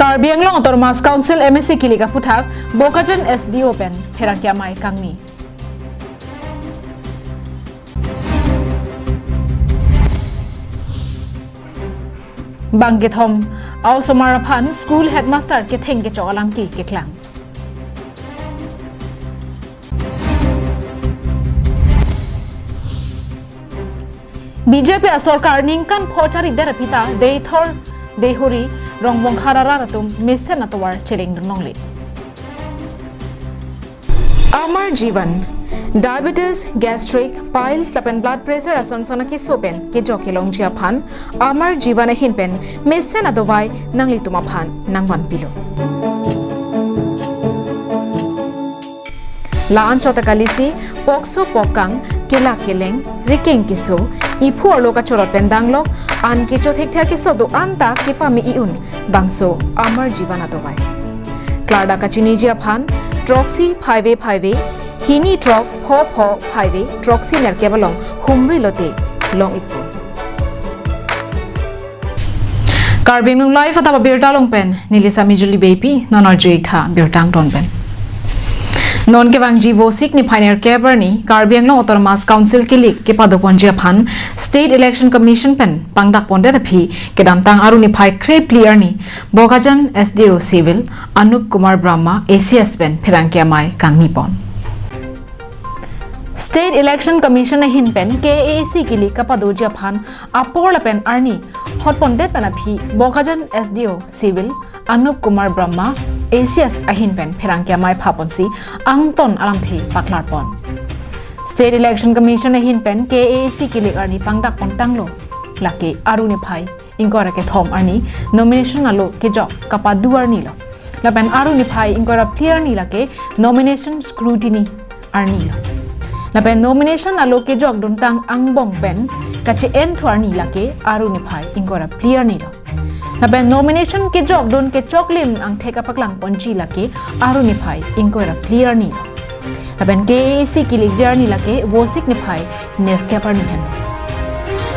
Karbi Anglong Autonomous Council MSC Kiliga Puthak Bokajan SD Open Pherangkia Mai Kangni Banggethom Ausomarapan School Headmaster ke theng ke cholam ki ke klang BJP Sarkar ningkan phojari derapita deithor Dehuri rongbong kharara ratum misten atwar cheling nongli Amar Jivan Diabetes, gastric, piles, lapen blood pressure ason sonaki sopen ke jokilong jia phan Amar Jivan hinpen misten atowai nangli tuma phan nangwan pilo Laan chota kalisi pokso pokang kela keleng rikeng kiso ipu aloka chorot pendanglo an kicho thekthia kiso do anta kipami iun bangso Amar Jivan atowai Klarda kachini jia phan troxy 5A hini trok pho 5A troxy nerkebalong humri lote long ikpo Karbing nung live ataba birta long pen nilisa mijuli baby nonor jeitha birtang don pen Non ke bang jivo sik ni pioneer keber ni Karbi Anglong Autonomous Council kilik ke padopon jia phan State Election Commission pen pangdak ponde phi ke damtang aru ni phai kre clear ni Bokajan SDO Civil Anup Kumar Brahma ACS pen pherangkia mai kangni pon State Election Commission hin pen KAC kilik ka padu jia phan apor la pen arni hot ponde pen phi Bokajan SDO Civil Anup Kumar Brahma ACS ahin pen pherangkia mai phaponsi angton alamthi paklar pon State Election Commission ahin pen KAC kilik arni pangdak pon tanglo lake aruni phai ingkora ke thom arni nomination alo ke job kapa duar ni lo lapen aruni phai ingkora clear ni lake nomination scrutiny arni lo lapen nomination alo ke jog duntang angbong pen kache en thwar ni lake aruni phai ingkora clear ni lo Naben nomination ke jog don ke choklim ang theka paklang ponchi lake aru ni phai inkoira clear ni naben KAC kilik jar ni lake vosik ni phai nerkepar ni hen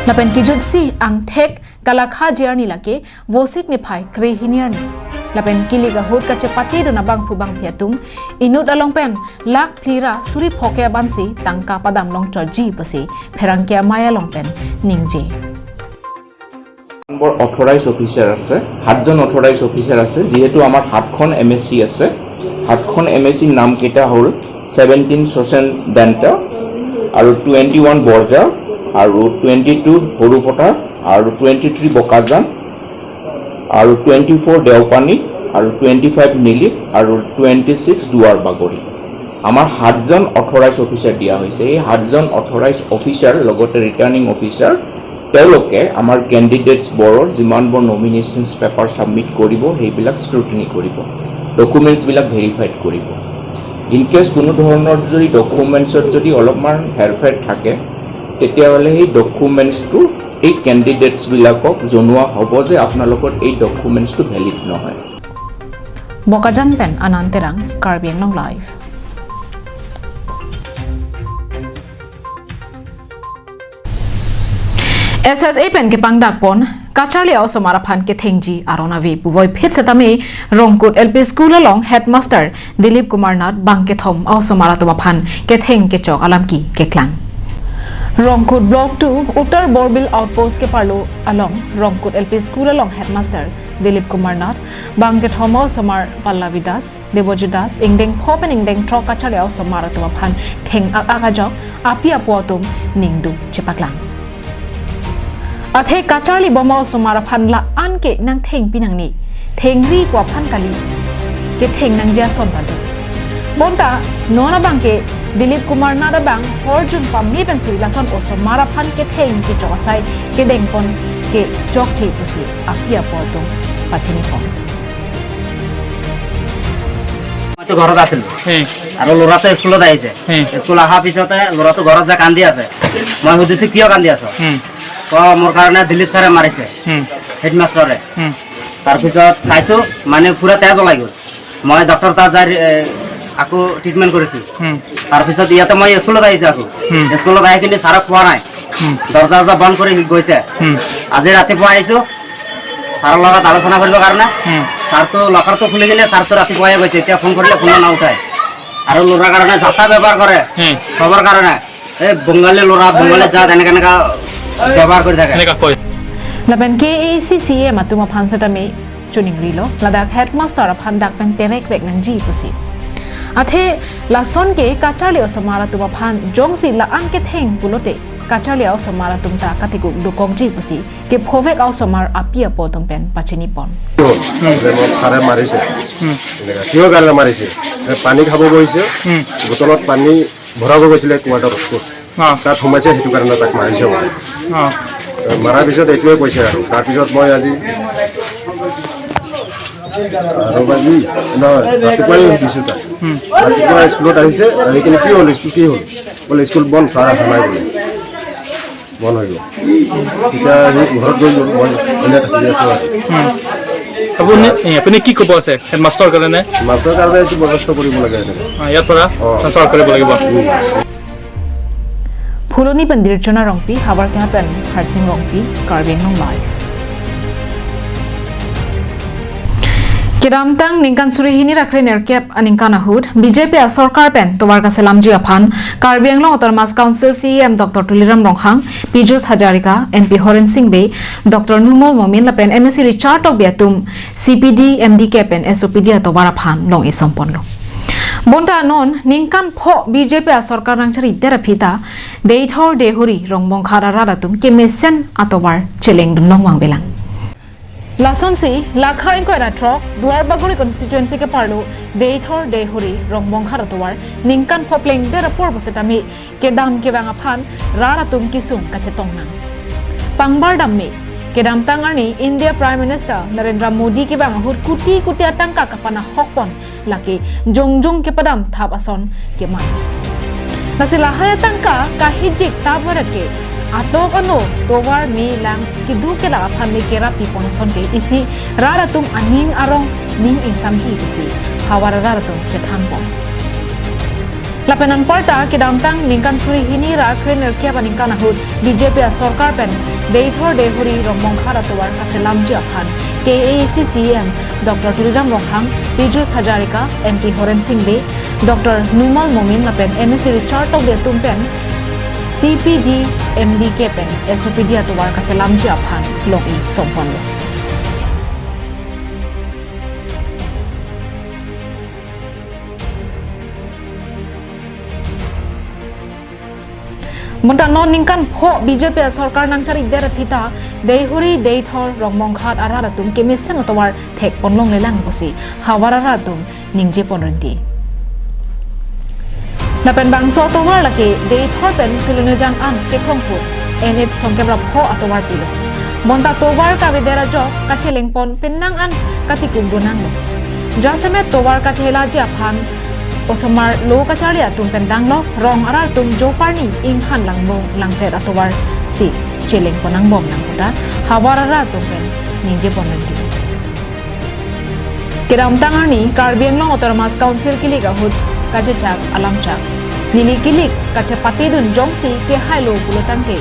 naben ki jutsi ang thek kalakha jar ni lake vosik ni phai krehiniar ni naben kiliga hut kache pati do na bang phu bang phiatum inut along pen lak plira suri phoke bansi tangka padam long choji pasi pherangkia maya long pen ningje authorise officer আছে 7 জন authorize officer আছে যেহেতু আমার 7 খন MSc আছে 7 খন MSc নাম কেটা হল 17 social ডেন্টা আৰু 21 বৰজা আৰু 22 হৰুপটা আৰু 23 বকাজান আৰু 24 দেওপানী আৰু 25 নীলি আৰু 26 দুৱাৰ বাগৰি আমাৰ 7 জন অথৰাইজ অফিসাৰ দিয়া হৈছে এই 7 জন অথৰাইজ অফিসাৰ লগতে ৰিটাৰ্নিং অফিসাৰ তেওঁলোকে আমাৰ ক্যান্ডিডেটস বৰৰ যিমানবোৰ নমিনেশনস পেপাৰ সাবমিট কৰিব হেইবিলাক স্ক্ৰুটিনি কৰিব ডকুমেন্টস বিলাক ভেৰিফাইড কৰিব ইন কেস কোনো ধৰণৰ যদি ডকুমেন্টছত যদি অলপমান হেৰফেৰ থাকে তেতিয়াহলে এই ডকুমেন্টছটো এই ক্যান্ডিডেটস বিলাকক জনোৱা হ'ব যে আপোনালোকৰ এই ডকুমেন্টছটো ভ্যালিড নহয় Bokajan pen ananterang Karbi Anglong live SSA pen ke pangdak pon kacharle ausomara phan ke thengji arona ve buvoi phit setame Rongkut LP School along headmaster Dilip Kumar Nath bangke thom ausomara toma phan ke theng ke chok alam ki ke klang Rongkut Block 2 Uttar Borbil Outpost ke parlo along Rongkut LP School along headmaster Dilip Kumar Nath bangke thom ausomar Pallavi Das Deboji Das ingdeng phopen ingdeng tro kacharle ausomara toma phan theng aga jok apia potum ningdu chepaklang Athe kacharli bomao sumara phanla anke nang theng pinang ni thengri kwa phan kali ke theng nang ja son badu bonta nona bangke Dilip Kumar Nath bang horjun pa mi pensi lason osomara phan ke theng ki chosai ke dengpon ke chok chei pusi apia poto pachini pon তো ঘৰত আছিল আৰু লৰাটো স্কুলত আহিছে school অহা পিছতে লৰাটো ঘৰত যা কান্দি আছে মই সুধিছো কিয় কান্দি আছ মোৰ কাৰণে দিলীপ ছাৰে মাৰিছে হেডমাষ্টাৰে তাৰপিছত চাইছো মানে পুৰা তেজ ওলাই গ'ল মই ডক্টৰ তাত যাই আকৌ ট্ৰিটমেণ্ট কৰিছো তাৰপিছত ইয়াতে মই স্কুলত আহিছো আকৌ স্কুলত আহি কিনে ছাৰক পোৱা নাই দৰ্জা বন্ধ কৰি গৈছে আজি ৰাতিপুৱা আহিছো ছাৰৰ লগত আলোচনা কৰিবৰ কাৰণে স্যার তো লকার তো খুলে গেলে স্যার তো রাতে বয়ে গেছে এতিয়া ফোন করলে ফোন না উঠায় আর লোরার কারণে যাতা ব্যবহার করে সবার কারণে এই বঙ্গালী লোরা বঙ্গালী জাত এনেকা এনেকা ব্যবহার করে থাকে laban KACCA matuma phansata me chuning rilo ladak headmaster phandak pen terek vek nang ji pusi athe lason ke kachali osomara tuma phan jongsi la an ke theng pulote kachali osomara tumta katiku dukok ji pusi ke phovek osomar apia potom pen pachini pon খাৰে মাৰিছে কিয় কাৰণে মাৰিছে পানী খাব গৈছে বটলত পানী ভৰাব গৈছিলে কুৱাটাৰ বস্তুত তাত সোমাইছে সেইটো কাৰণে তাক মাৰিছে মাৰাৰ পিছত এইটোৱে কৈছে আৰু তাৰপিছত মই আজি ৰাতিপুৱাই সুধিছোঁ তাক ৰাতিপুৱা স্কুলত আহিছে আহি কিনে কি হ'ল স্কুল কি হ'ল বোলে স্কুল বন্ধ ছাৰ অহা নাই বোলে বন্ধ হৈ গ'ল এতিয়া সি ঘৰত গৈ মই এনে থাকি আছোঁ আপুনি কি ক'ব আছে হেডমাষ্টৰ কাৰণে মাষ্টৰ কাৰণে এইটো ব্যৱস্থা কৰিব লাগে ইয়াৰ পৰা ট্ৰান্সফাৰ কৰিব লাগিব phuloni pandir chona rongpi habar kya pen harsing rongpi karbeng nong lai Kedamtang ningkan surihini rakre nerkep aningkan ahud BJP sarkar pen towar ka selam ji aphan Karbi Anglong Autonomous Council CEM Dr. Tuliram Ronghang Pijus Hajarika MP Horen Singh Be Dr. Numol Momin lapen MSc Richard Tok Biatum CPD MDK pen SOPD towar aphan long isompon lo Bonta non ningkan pho BJP sarkar nang chari terapita deithor dehuri rongbong khara radatum ke mesen atobar cheleng dunong wang belang Lason si lakha inko na trok duar baguri constituency ke parlo deithor dehuri rongbong khara towar ningkan pho pleng de rapor bosetami ke dam ke bang aphan raratum kisung kachetong nang pangbar damme Kedam tangani India Prime Minister Narendra Modi ki bang hur kuti kuti atangka kapana hokpon laki jongjong ke padam thap ason ke man nasila haya tangka kahijik tabarat ke atok ano towar mi lang kidu ke la phan ke rapi ponson ke isi raratum aning arong ning insam ji kusi hawara raratum chethang pon Lapenan parta kedam tang ningkan suri hini rakre nerkia paningkan ahud BJP sarkar pen deithor dehuri romong khara towar kaselam ji aphan KACCM Dr. Tuliram Ronghang Pijus Hajarika MP Horen Singh Be Dr. Numal Momin lapen MSc Richard Tok Biatum pen CPD MDK pen SOPD towar kaselam ji aphan logi sompon lo Munta non ningkan pho BJP sarkar nang chari der phita deihuri deithor rongmong khat araratum kemisen otowar thek ponlong lelang posi hawara ratum ningje ponrenti Lapen bangso otowar laki deithor pen silunejang an kekrongpur NH thongkebra pho otowar pilo Monta towar kabedera jo kacheleng pon pinnang an katikum dunang lo Jasemet towar kachela ji aphan Osomar lo kachari atum pendang lo rong aral tum jo parni ing han lang mo lang ter atowar si cheleng ponang bom lang puta hawara ra tum pen ninje ponanti Kedam tangani Karbi Anglong Autonomous Council kilik ahud kachechak alamchak nili kilik kachapati dun jongsi ke hailo pulotang ke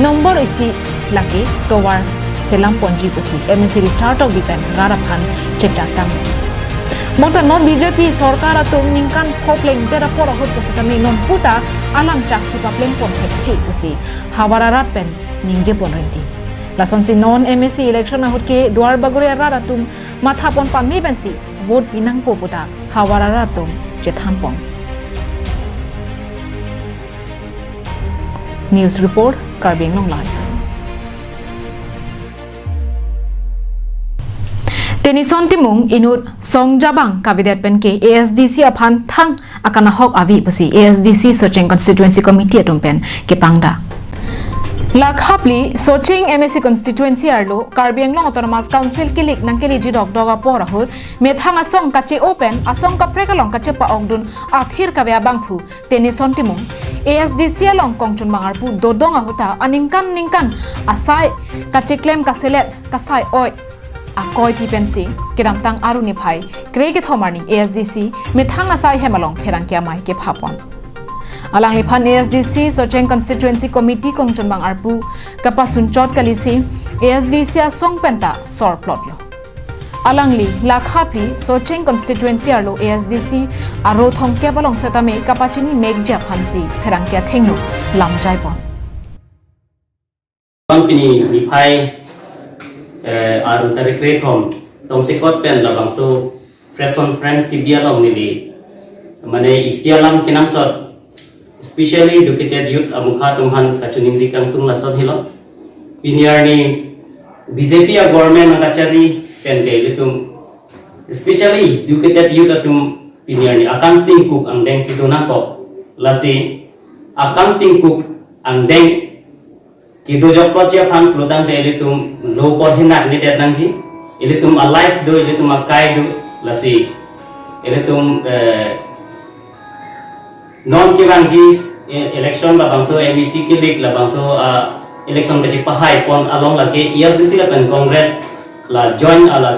nomor isi laki towar selam ponji pusi MSc Richard Tok Bipen raraphan chechatang Monta non BJP sarkar atum ningkan phopleng de rapor ahut positami non puta alam chak chipa pleng pon thekki pusi hawara rat pen ningje ponrenti lason si non MSc election ahut ke duar bagore rat atum matha pon pammi bensi vote binang po puta hawara ratum chetham pon News report Karbi Anglong Live Tenison timung inut songjabang kabinet pen ke ASDC aphan thang akana hok avi pasi ASDC Socheng Constituency Committee atumpen ke pangda Lakhapli Socheng MSc Constituency arlo Karbi Anglong Autonomous Council kilik nangkeli ji dog doga porahur methang asong kache open asong kapreka long kache pa ongdun athir kabya bangphu tenison timung ASDC along kongchun mangarpu dodong ahuta aningkan asai kache claim kaselet kasai oi Akoi pipensi kedamtang aruni phai kreke thomarni ASDC methang asai hemalong pherang kya mai ke phapon alang liphan ASDC Socheng Constituency Committee kongchon bang arpu kapasun chot kalisi ASDC asong penta sor plot lo alangli lakhapli socheng constituency arlo ASDC aro thongke balong setame kapachini megja phansi pherangkya thengno lamjai pon company miphai aru tarekre from tong sekot pen labang so press conference ki bialong nili mane isialam kinam sot especially educated youth amukha tumhan kachunim dikang tung lasot hilo piniar ni BJP a government ngachari pen de litum especially educated youth atum piniar ni accounting cook ang deng siduna ko lasi accounting cook ang deng kido job project han plodang de litum low por hinak ni det nangji ilitum alive do ilitum akai do lasi ilitum non kibangji election la bangso MEC kilik la bangso election ka pahai pon along la ke ESDC la pen congress la join ala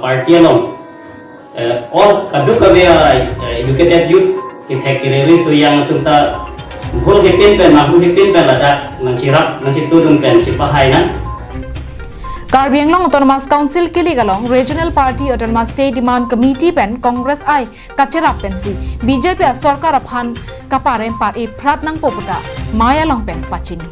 party along or kadu kabe educated youth ki thekire so yang tunta bhol ke pen pen mahu ke pen pen la da nang chirap nang chitu dun pen pahai na Karbi Anglong Autonomous Council Kiligalong Regional Party Autonomous State Demand Committee pen Congress I kachera pensi BJP sarkar aphan kaparem par e phrat nang poputa maya long pen pachini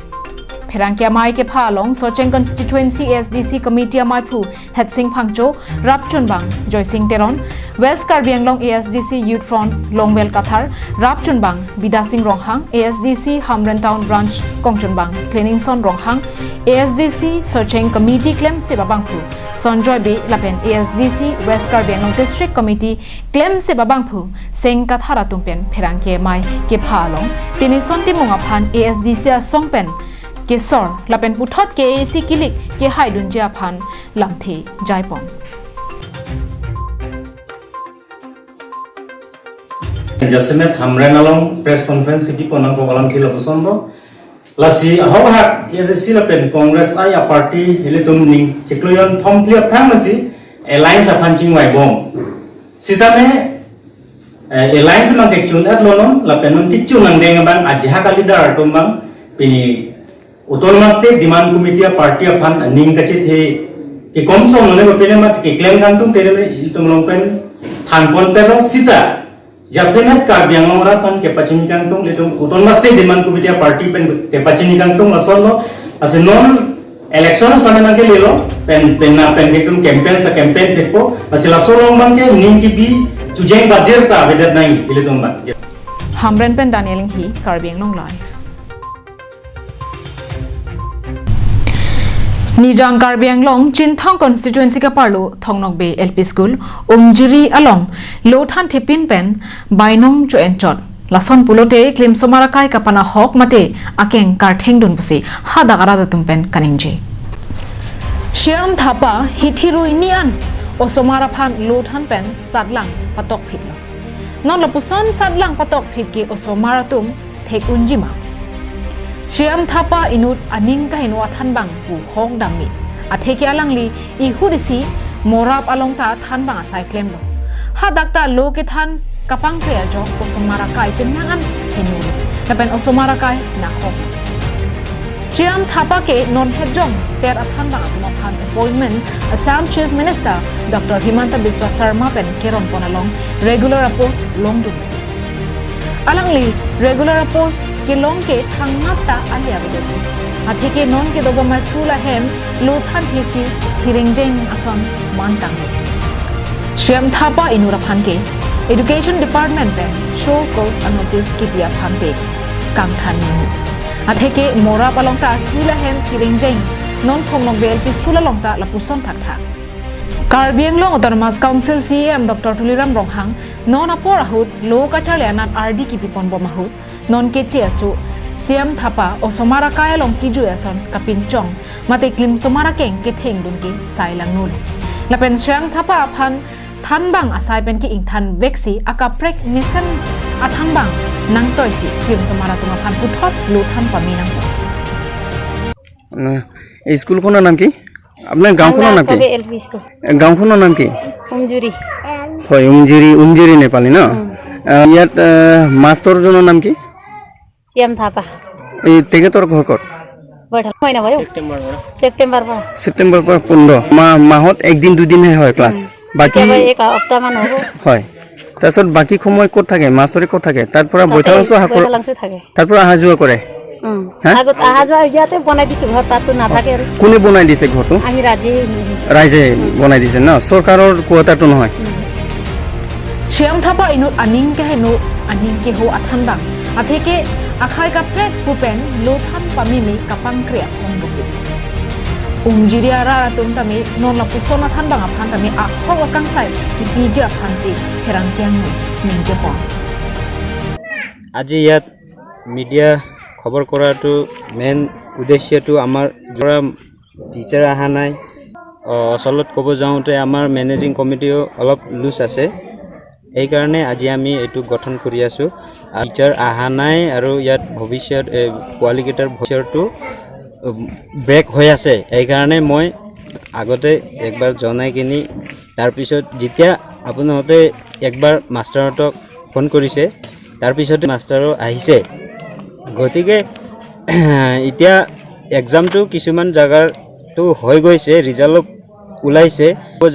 Pherangkya mai ke phalong Socheng Constituency ASDC Committee mai phu Het Singh Phangcho Rapchun Bang Joy Singh Teron West Karbi Anglong ASDC Youth Front Longwell Kathar Rapchun Bang Bida Singh Ronghang ASDC Hamren Town Branch Kongchun Bang Cleaning Son Ronghang ASDC Socheng Committee Claim Seba Bangphu Sonjoy Be Lapen ASDC West Karbi Anglong District Committee Claim Seba Bangphu Seng Kathara Tumpen Pherangkya mai ke phalong Tini Sonti Munga Phan ASDC Songpen ke sor lapen puthot ke AC kilik ke haidun ja phan lamthe jaipon Jasemet Hamren along press conference ki ponang ko alam khilo bosondo lasi hawhat SSC lapen congress ai a party hilitum ning chikloyon thomphlia phamasi alliance aphanching wai bom sitame alliance mang ke chun at lonom lapen nun ki chunang deng bang ajha ka leader tombang pini Autonomous State Demand Committee Party aphan ning kachit he ki komsom none bapene mat ki claim kantung tere iltum longpen thanpon pero sita jasenet Karbi Anglong raphan ke pachini kantung litum Autonomous State Demand Committee Party pen ke pachini kantung asolno ase non election samana ke lelo pen na pen kitum campaign sa campaign tepo asila solong bang ke ning ki bi chujeng bajer ta vedat nai ilitum ba Hamren pen Daniel hi Karbi Anglong live Nijang Karbi Anglong Chinthong constituency ka parlo Thongnok Bay LP School Umjiri along Lothan Thepin pen Bainong cho enchot Lason pulote claim somarakai kapana hok mate akeng kartheng dun pusi hada arada tumpen kaningje Shyam Thapa Hithirui nian osomara phan Lothan pen sadlang patok phitlo non lapuson sadlang patok phit ke osomara tum thek unjima Shyam Thapa inut aning ka hinwa thanbang pu khong dammi atheke alangli I hudisi morap alongta thanbang asai claim lo hadakta loke than kapang kya jo osomara kai penyangan hinu lapen osomara kai na khok Shyam Thapa ke non hejong ter athanbang atmo khan appointment Assam Chief Minister Dr. Himanta Biswa Sarma pen keron ponalong regular post longdum alangli regular post ke long ke thangmata alia beje atheke non ke dobama school ahem Lothan thesi hiringjeng ason mantang Shyam Thapa inura phanke education department pen show cause a notice ki bia phanke kangthan atheke mora palongta school ahem hiringjeng non thongnok bel school alongta lapuson thakha Karbi Anglong Autonomous Council CM Dr. Tuliram Ronghang non apor ahut lo kacharle anat RD ki pipon bomahut non kechi asu CM Thapa osomara kaya long kiju ason kapin chong mate klim somara keng ke theng dun ki sailang nul lapen Shyam Thapa aphan thanbang asai pen ki ingthan veksi akaprek mission athangbang nang toisi klim somara tunga phan puthot lo than paminang school खोना नाम की अपने गांव खोना नाम की गांव खोना नाम की उमजुरी হয় উমজিরি নেপালী ন ইয়াত মাষ্টৰজনৰ নাম কি শ্যাম থাপা এই তেখেতৰ ঘৰ ক'ত ছেপ্টেম্বৰৰ পৰা 15 মাহত একদিন দুদিনহে হয় ক্লাছ বাকী হয় তাৰপিছত বাকী সময় ক'ত থাকে মাষ্টৰে ক'ত থাকে তাৰ পৰা বৈঠালাংশ তাৰ পৰা অহা যোৱা কৰে কোনে বনাই দিছে ঘৰটো ৰাইজে বনাই দিছে ন চৰকাৰৰ কোৱাটাৰটো নহয় Siam thapa inut aning ke henu aning ke ho athan bang atheke akhai kapret pupen lothan pamimi kapang kriya khongbu jiria ra tum tami non la puson athan bang aphan tami a hong akang sai ki biji aphan si herang kyang ninje pon আজি ইয়াত media খবৰ কৰাটো main উদ্দেশ্যটো আমাৰ জৰা teacher অহা নাই অচলত ক'ব যাওঁতে আমাৰ মেনেজিং কমিটিও অলপ লুজ আছে এই কাৰণে আজি আমি এইটো গঠন কৰি আছো টিচাৰ অহা নাই আৰু ইয়াত ভৱিষ্যত কোৱালিফিকেটৰ ভৱিষ্যতটো ব্ৰেক হৈ আছে এই কাৰণে মই আগতে একবাৰ জনাই কিনি তাৰপিছত যেতিয়া আপোনালোকে একবাৰ মাষ্টাৰহঁতক ফোন কৰিছে তাৰপিছত মাষ্টাৰো আহিছে গতিকে এতিয়া এক্সামটো কিছুমান জাগাৰটো হৈ গৈছে ৰিজাল্ট ওলাইছে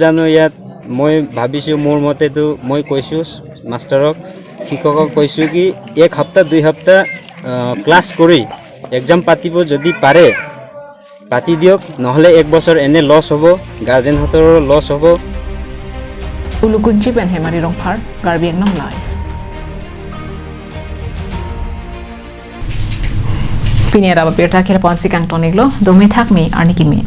জানো ইয়াত মই ভাবিছোঁ মোৰ মতেতো মই কৈছোঁ মাষ্টাৰক শিক্ষকক কৈছোঁ কি এক সপ্তাহ 2 সপ্তাহ ক্লাছ কৰি এক্সাম পাতিব যদি পাৰে পাতি দিয়ক নহ'লে 1 বছৰ এনে লছ হ'ব গাৰ্জেনহঁতৰো লছ হ'ব Ulukunci pen hemari rongphar garbi ek nong lai Pinia raba pirta kira ponsi kang toniglo domi thak mi arni kimi